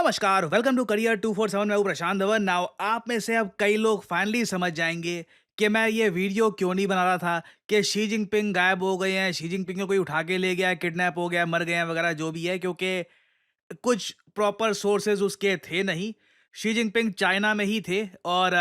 नमस्कार, welcome to career 247। मैं हूं प्रशांत धवन। नाउ आप में से अब कई लोग फाइनली समझ जाएंगे कि मैं ये वीडियो क्यों नहीं बना रहा था कि शी जिनपिंग गायब हो गए हैं, शी जिनपिंग को कोई उठा के ले गया, किडनैप हो गया, मर गए हैं वगैरह जो भी है, क्योंकि कुछ प्रॉपर सोर्सेज उसके थे नहीं। शी जिनपिंग चाइना में ही थे और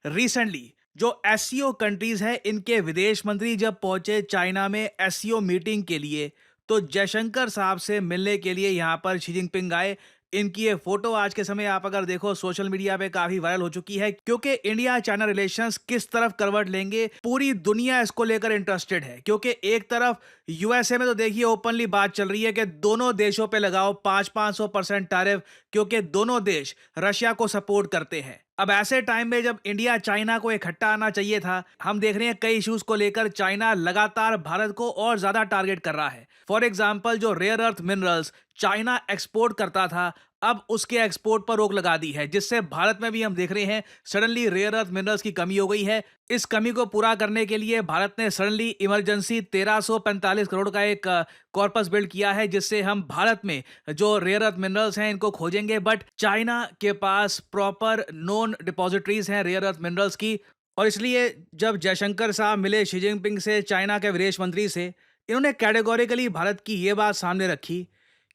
रिसेंटली जो एससीओ कंट्रीज है इनके विदेश मंत्री जब पहुंचे चाइना में एससीओ मीटिंग के लिए, तो जयशंकर साहब से मिलने के लिए यहाँ पर शी जिनपिंग आए। इनकी ये फोटो आज के समय आप अगर देखो सोशल मीडिया पे काफी वायरल हो चुकी है, क्योंकि इंडिया चाइना रिलेशंस किस तरफ करवट लेंगे पूरी दुनिया इसको लेकर इंटरेस्टेड है। क्योंकि एक तरफ यूएसए में तो देखिए ओपनली बात चल रही है कि दोनों देशों पे लगाओ 500% टैरिफ, क्योंकि दोनों देश रशिया को सपोर्ट करते हैं। अब ऐसे टाइम में जब इंडिया चाइना को इकट्ठा आना चाहिए था, हम देख रहे हैं कई इश्यूज को लेकर चाइना लगातार भारत को और ज्यादा टारगेट कर रहा है। फॉर एग्जाम्पल जो rare earth minerals China export करता था, अब उसके एक्सपोर्ट पर रोक लगा दी है, जिससे भारत में भी हम देख रहे हैं सडनली रेयर अर्थ मिनरल्स की कमी हो गई है। इस कमी को पूरा करने के लिए भारत ने सडनली इमरजेंसी 1345 करोड़ का एक कॉर्पस बिल्ड किया है, जिससे हम भारत में जो रेयर अर्थ मिनरल्स हैं इनको खोजेंगे। बट चाइना के पास प्रॉपर नोन डिपॉजिटरीज हैं रेयर अर्थ मिनरल्स की, और इसलिए जब जयशंकर साहब मिले शी जिनपिंग से, चाइना के विदेश मंत्री से, इन्होंने कैटेगोरिकली भारत की ये बात सामने रखी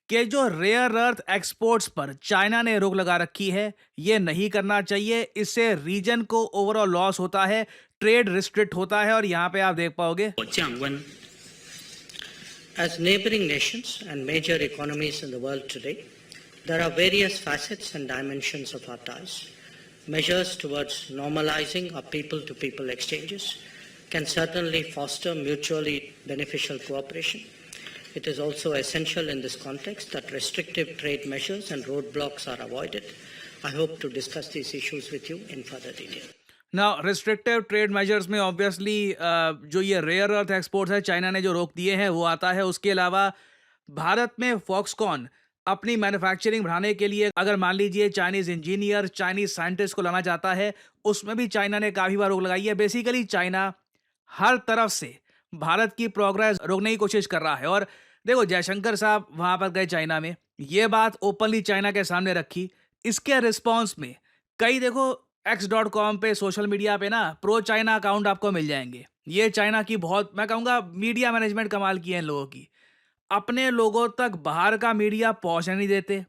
कि जो रेयर अर्थ एक्सपोर्ट्स पर चाइना ने रोक लगा रखी है ये नहीं करना चाहिए। इससे रीजन को ओवरऑल लॉस होता है, ट्रेड रिस्ट्रिक्ट होता है। और यहाँ पे आप देख पाओगे As neighboring nations and major economies in the world today, there are various facets and dimensions of our ties. Measures towards normalizing our people-to-people exchanges can certainly foster mutually beneficial cooperation. It is also essential in this context that restrictive trade measures and roadblocks are avoided. I hope to discuss these issues with you in further detail. ना restrictive trade measures में obviously जो ये rare earth exports है China ने जो रोक दिए हैं वो आता है। उसके अलावा भारत में फॉक्सकॉन अपनी मैन्युफैक्चरिंग बढ़ाने के लिए अगर मान लीजिए चाइनीज इंजीनियर, चाइनीज साइंटिस्ट को लाना चाहता है, उसमें भी चाइना ने काफी बार रोक लगाई है। बेसिकली चाइना हर तरफ से भारत की प्रोग्रेस रोकने की कोशिश कर रहा है। और देखो जयशंकर साहब वहां पर गए चाइना में, ये बात ओपनली चाइना के सामने रखी। इसके रिस्पॉन्स में कई देखो x.com पे सोशल मीडिया पे ना प्रो चाइना अकाउंट आपको मिल जाएंगे। ये चाइना की बहुत, मैं कहूँगा, मीडिया मैनेजमेंट कमाल की है इन लोगों की। अपने लोगों तक बाहर का मीडिया पहुंचने नहीं देते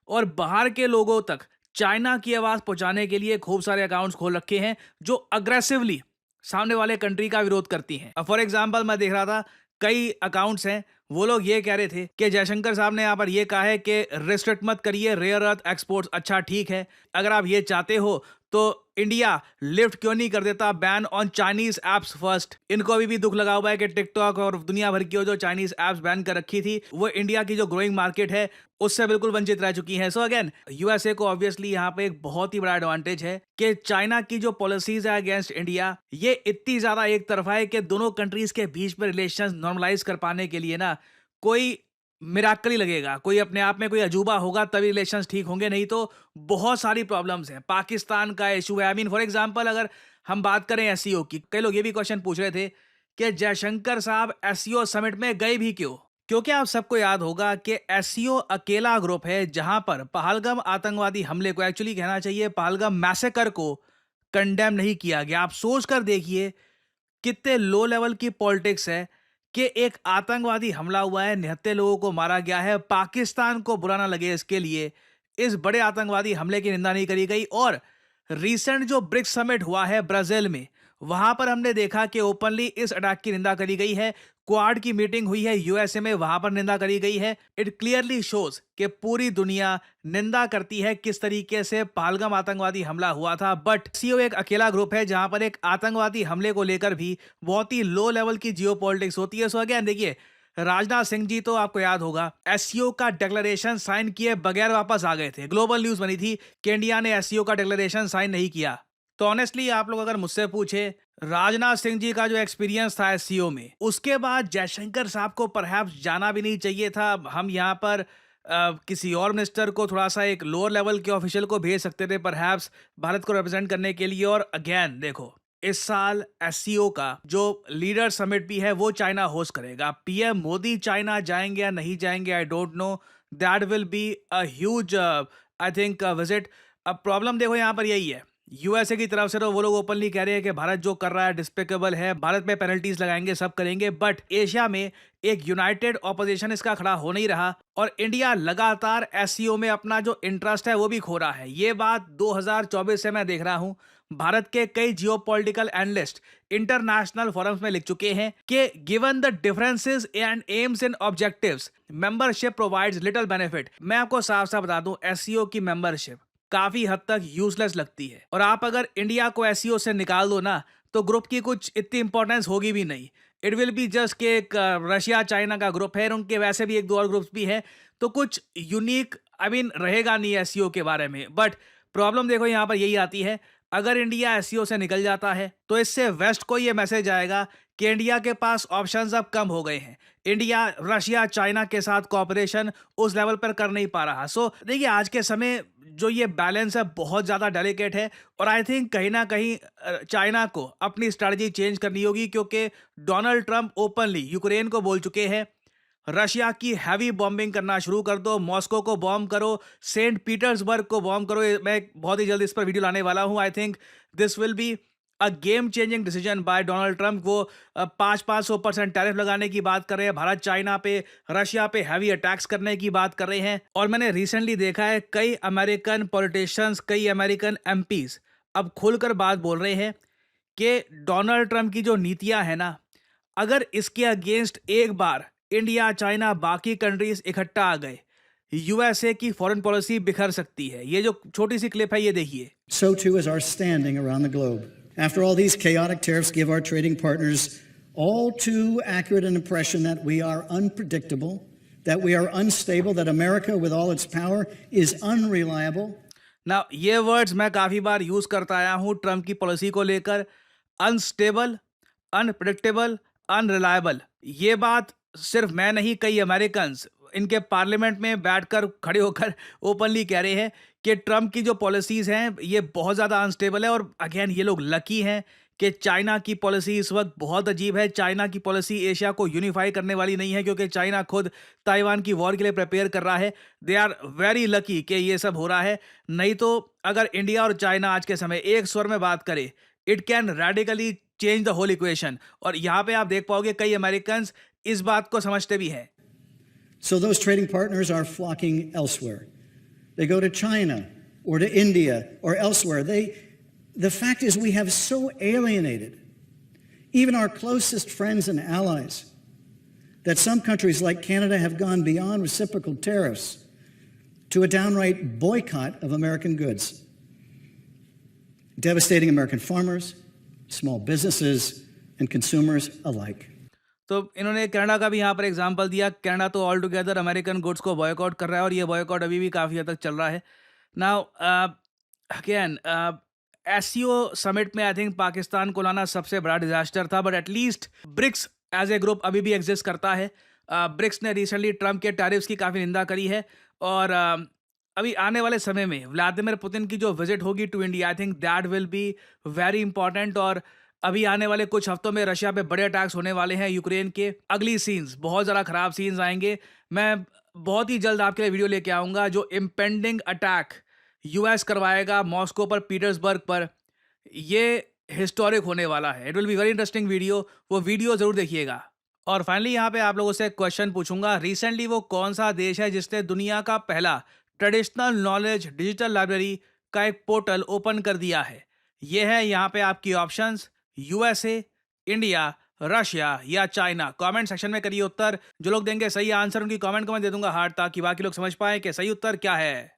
और बाहर के लोगों तक चाइना की आवाज़ पहुंचाने के लिए खूब सारे अकाउंट्स खोल रखे हैं जो अग्रेसिवली सामने वाले कंट्री का विरोध करती हैं। अब फॉर एग्जांपल मैं देख रहा था कई अकाउंट्स हैं, वो लोग ये कह रहे थे कि जयशंकर साहब ने यहाँ पर ये कहा है कि रेस्ट्रिक्ट मत करिए रेयर अर्थ एक्सपोर्ट्स। अच्छा ठीक है, अगर आप ये चाहते हो तो इंडिया लिफ्ट क्यों नहीं कर देता ban on Chinese apps first. इनको अभी भी दुख लगा हुआ है कि टिकटॉक और दुनिया भर की जो चाइनीज एप्स बैन कर रखी थी वो इंडिया की जो ग्रोइंग मार्केट है उससे बिल्कुल वंचित रह चुकी है। सो अगेन यूएसए को ऑब्वियसली यहाँ पे एक बहुत ही बड़ा एडवांटेज है कि चाइना की जो पॉलिसीज है अगेंस्ट इंडिया ये इतनी ज्यादा एक तरफा है कि दोनों कंट्रीज के बीच में रिलेशन नॉर्मलाइज कर पाने के लिए ना कोई मिराकल ही लगेगा, कोई अपने आप में कोई अजूबा होगा तभी रिलेशंस ठीक होंगे, नहीं तो बहुत सारी प्रॉब्लम्स हैं। पाकिस्तान का इशू है। आई मीन फॉर एग्जांपल अगर हम बात करें एससीओ की, कई लोग ये भी क्वेश्चन पूछ रहे थे कि जयशंकर साहब एससीओ समिट में गए भी क्यों। क्योंकि आप सबको याद होगा कि एससीओ अकेला ग्रुप है जहां पर पहलगाम आतंकवादी हमले को, एक्चुअली कहना चाहिए पहलगाम मैसेकर को, कंडेम नहीं किया गया। आप सोच कर देखिए कितने लो लेवल की पॉलिटिक्स है कि एक आतंकवादी हमला हुआ है, 79 लोगों को मारा गया है, पाकिस्तान को बुरा ना लगे इसके लिए इस बड़े आतंकवादी हमले की निंदा नहीं करी गई। और रिसेंट जो ब्रिक्स समिट हुआ है ब्राजील में, वहां पर हमने देखा कि ओपनली इस अटैक की निंदा करी गई है। क्वाड की मीटिंग हुई है यूएसए में, वहां पर निंदा करी गई है। इट क्लियरली शोज कि पूरी दुनिया निंदा करती है किस तरीके से पहलगाम आतंकवादी हमला हुआ था। बट सीओ एक अकेला ग्रुप है जहां पर एक आतंकवादी हमले को लेकर भी बहुत ही लो लेवल की जियोपॉलिटिक्स होती है। सो अगेन देखिए राजनाथ सिंह जी तो आपको याद होगा एससीओ का डिक्लेरेशन साइन किए बगैर वापस आ गए थे। ग्लोबल न्यूज बनी थी कि इंडिया ने एससीओ का डिक्लेरेशन साइन नहीं किया। तो ऑनेस्टली आप लोग अगर मुझसे पूछे राजनाथ सिंह जी का जो एक्सपीरियंस था एससीओ में, उसके बाद जयशंकर साहब को परहैप्स जाना भी नहीं चाहिए था। हम यहाँ पर किसी और मिनिस्टर को, थोड़ा सा एक लोअर लेवल के ऑफिशियल को भेज सकते थे परहैप्स भारत को रिप्रेजेंट करने के लिए। और अगेन देखो इस साल एससीओ का जो लीडर समिट भी है वो चाइना होस्ट करेगा। पीएम मोदी चाइना जाएंगे या नहीं जाएंगे I don't know, that will be a huge I think visit. अब प्रॉब्लम देखो यहाँ पर यही है, यूएसए की तरफ से तो वो लोग ओपनली कह रहे हैं कि भारत जो कर रहा है डिस्पिकेबल है, भारत पे पेनल्टीज लगाएंगे, सब करेंगे, बट एशिया में एक यूनाइटेड ऑपोजिशन इसका खड़ा हो नहीं रहा और इंडिया लगातार एससीओ में अपना जो इंटरेस्ट है वो भी खो रहा है। ये बात 2024 से मैं देख रहा हूं। भारत के कई जियोपॉलिटिकल एनालिस्ट इंटरनेशनल फोरम्स में लिख चुके हैं कि given the differences and AIIMS and objectives, membership provides little benefit. मैं आपको साफ साफ बता दूं, एससीओ की मेंबरशिप काफी हद तक यूजलेस लगती है और आप अगर इंडिया को एससीओ से निकाल दो ना तो ग्रुप की कुछ इतनी इंपॉर्टेंस होगी भी नहीं। इट विल बी जस्ट कि एक रशिया चाइना का ग्रुप है, उनके वैसे भी एक दो और ग्रुप्स भी हैं, तो कुछ यूनिक रहेगा नहीं एससीओ के बारे में। बट प्रॉब्लम देखो यहाँ पर यही आती है, अगर इंडिया एससीओ से निकल जाता है तो इससे वेस्ट को ये मैसेज आएगा कि इंडिया के पास ऑप्शंस अब कम हो गए हैं। इंडिया रशिया चाइना के साथ कॉपरेशन उस लेवल पर कर नहीं पा रहा। सो देखिए, आज के समय जो ये बैलेंस है बहुत ज़्यादा डेलिकेट है और आई थिंक कहीं ना कहीं चाइना को अपनी स्ट्रैटेजी चेंज करनी होगी, क्योंकि डोनाल्ड ट्रंप ओपनली यूक्रेन को बोल चुके हैं रशिया की हैवी बॉम्बिंग करना शुरू कर दो, मॉस्को को बॉम्ब करो, सेंट पीटर्सबर्ग को बॉम्ब करो। मैं बहुत ही जल्द इस पर वीडियो लाने वाला हूं। I think this will be a game changing decision by Donald Trump. वो 500% टैरिफ लगाने की बात कर रहे हैं, भारत चाइना पे रशिया पे हैवी अटैक्स करने की बात कर रहे हैं। और मैंने रिसेंटली देखा है कई अमेरिकन पॉलिटिशियंस, कई अमेरिकन एमपीज अब खुलकर बात बोल रहे हैं कि डोनाल्ड ट्रंप की जो नीतियां हैं ना, अगर इसके अगेंस्ट एक बार इंडिया चाइना बाकी कंट्रीज इकट्ठा आ गए, यूएसए की फॉरेन पॉलिसी बिखर सकती है। ये जो छोटी सी क्लिप है ये देखिए। So too is our standing around the globe. After all, these chaotic tariffs give our trading partners all too accurate an impression that we are unpredictable, that we are unstable, that America with all its power is unreliable. ना ये words मैं काफी बार use करता आया हूं Trump की policy को लेकर, अनस्टेबल, अनप्रिडिक्टेबल, अनरिलायबल। ये बात सिर्फ मैं नहीं, कई अमेरिकन इनके पार्लियामेंट में बैठकर खड़े होकर ओपनली कह रहे हैं कि ट्रंप की जो पॉलिसीज हैं ये बहुत ज़्यादा अनस्टेबल है। और अगेन ये लोग लकी हैं कि चाइना की पॉलिसी इस वक्त बहुत अजीब है। चाइना की पॉलिसी एशिया को यूनिफाई करने वाली नहीं है, क्योंकि चाइना खुद ताइवान की वॉर के लिए प्रिपेयर कर रहा है। दे आर वेरी लकी कि ये सब हो रहा है। नहीं तो अगर इंडिया और चाइना आज के समय एक स्वर में बात करे, it can radically change the whole equation. और यहाँ पे आप देख पाओगे कई अमेरिकन इस बात को समझते भी हैं। So those trading partners are flocking elsewhere. They go to China or to India or elsewhere. The fact is we have so alienated even our closest friends and allies that some countries like Canada have gone beyond reciprocal tariffs to a downright boycott of American goods, devastating American farmers, small businesses, and consumers alike. तो इन्होंने Canada का भी यहाँ पर example दिया। Canada तो all together American goods को boycott कर रहा है और ये बॉयकॉट अभी भी काफ़ी हद तक चल रहा है। नाउ अगेन एससीओ समिट में आई थिंक पाकिस्तान को लाना सबसे बड़ा डिजास्टर था, but at least BRICS as a group अभी भी एग्जिस्ट करता है। ब्रिक्स ने रिसेंटली ट्रंप के टैरिफ्स की काफ़ी निंदा करी है और अभी आने वाले समय में व्लादिमीर पुतिन की जो विजिट होगी to India, I think that will be very important. और अभी आने वाले कुछ हफ्तों में रशिया पे बड़े अटैक्स होने वाले हैं यूक्रेन के। अगली सीन्स बहुत ज़्यादा खराब सीन्स आएंगे। मैं बहुत ही जल्द आपके लिए वीडियो लेके आऊँगा जो इम्पेंडिंग अटैक यूएस करवाएगा मॉस्को पर, पीटर्सबर्ग पर। ये हिस्टोरिक होने वाला है। It will be very interesting video, वो वीडियो ज़रूर देखिएगा। और फाइनली यहाँ पे आप लोगों से एक क्वेश्चन पूछूंगा, रिसेंटली वो कौन सा देश है जिसने दुनिया का पहला ट्रेडिशनल नॉलेज डिजिटल लाइब्रेरी का एक पोर्टल ओपन कर दिया है? ये है यहाँ पे आपकी ऑप्शंस, यूएसए, इंडिया, रशिया या चाइना। कमेंट सेक्शन में करिए उत्तर। जो लोग देंगे सही आंसर उनकी कमेंट को मैं दे दूंगा हार्ट, ताकि बाकी लोग समझ पाए कि सही उत्तर क्या है।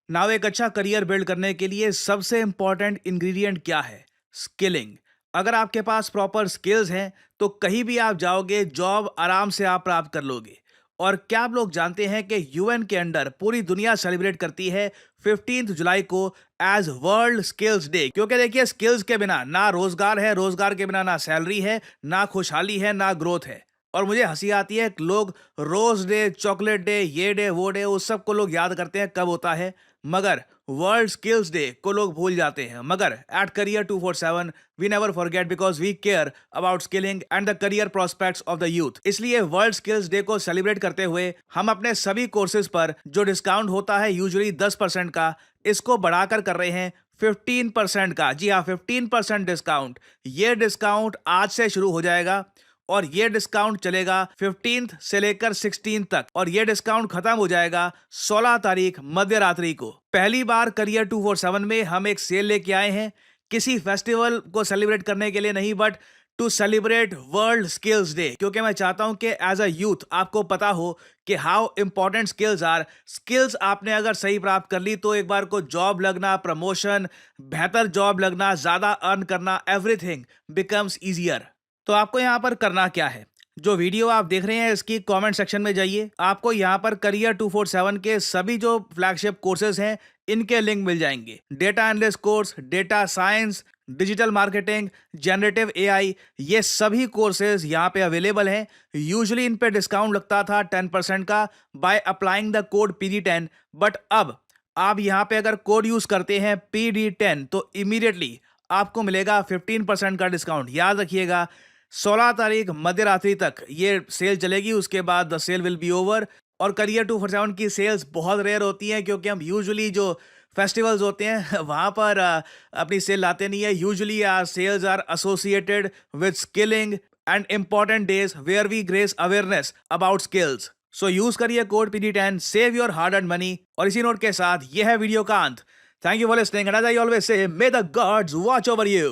नाउ एक अच्छा करियर बिल्ड करने के लिए सबसे इंपॉर्टेंट इंग्रेडिएंट क्या है? स्किलिंग। अगर आपके पास प्रॉपर स्किल्स हैं तो कहीं भी आप जाओगे जॉब आराम से आप प्राप्त कर लोगे। और क्या आप लोग जानते हैं कि यूएन के अंडर पूरी दुनिया सेलिब्रेट करती है 15 जुलाई को एज वर्ल्ड स्किल्स डे? क्योंकि देखिए, स्किल्स के बिना ना रोजगार है, रोजगार के बिना ना सैलरी है, ना खुशहाली है, ना ग्रोथ है। और मुझे हंसी आती है, लोग रोज डे, चॉकलेट डे, ये डे, वो डे, उस सब को लोग याद करते हैं कब होता है, मगर वर्ल्ड स्किल्स डे को लोग भूल जाते हैं। मगर at Career 247 we never forget because we care about skilling and the career prospects of the youth. इसलिए वर्ल्ड स्किल्स डे को सेलिब्रेट करते हुए हम अपने सभी कोर्सेज पर जो डिस्काउंट होता है यूजुअली 10% का, इसको बढ़ाकर कर रहे हैं 15% का। जी हाँ, 15% डिस्काउंट। ये डिस्काउंट आज से शुरू हो जाएगा और ये डिस्काउंट चलेगा 15th से लेकर 16th तक, और ये डिस्काउंट खत्म हो जाएगा 16 तारीख मध्य रात्रि को। पहली बार करियर 247 में हम एक सेल लेके आए हैं, किसी फेस्टिवल को सेलिब्रेट करने के लिए नहीं, but to celebrate world skills day, क्योंकि मैं चाहता हूं कि एज अ यूथ आपको पता हो कि how important skills are. Skills आपने अगर सही प्राप्त कर ली तो एक बार को जॉब लगना, प्रमोशन, बेहतर जॉब लगना, ज्यादा अर्न करना, एवरीथिंग बिकम्स ईजियर। तो आपको यहाँ पर करना क्या है, जो वीडियो आप देख रहे हैं इसकी कमेंट सेक्शन में जाइए, आपको यहाँ पर करियर 247 के सभी जो फ्लैगशिप कोर्सेज हैं इनके लिंक मिल जाएंगे। Data analyst course, data science, digital marketing, generative AI, ये सभी कोर्सेज यहाँ पे अवेलेबल हैं। यूजुअली इन पे डिस्काउंट लगता था 10% का by applying the code PD10, but अब आप यहाँ पे अगर कोड यूज करते हैं PD10 तो इमीडिएटली आपको मिलेगा 15% का डिस्काउंट। याद रखिएगा 16 तारीख मध्य रात्रि तक ये सेल चलेगी, उसके बाद the sale will be over. और करियर 247 की सेल्स बहुत रेयर होती हैं क्योंकि हम यूजुअली जो फेस्टिवल्स होते हैं वहाँ पर अपनी सेल लाते नहीं है। Usually our sales are associated with skilling and important days where we grace awareness about skills. So use करिए code PD10, save your hard earned money. और इसी नोट के साथ यह है वीडियो का अंत। Thank you for listening, and as I always say, may the gods watch over you.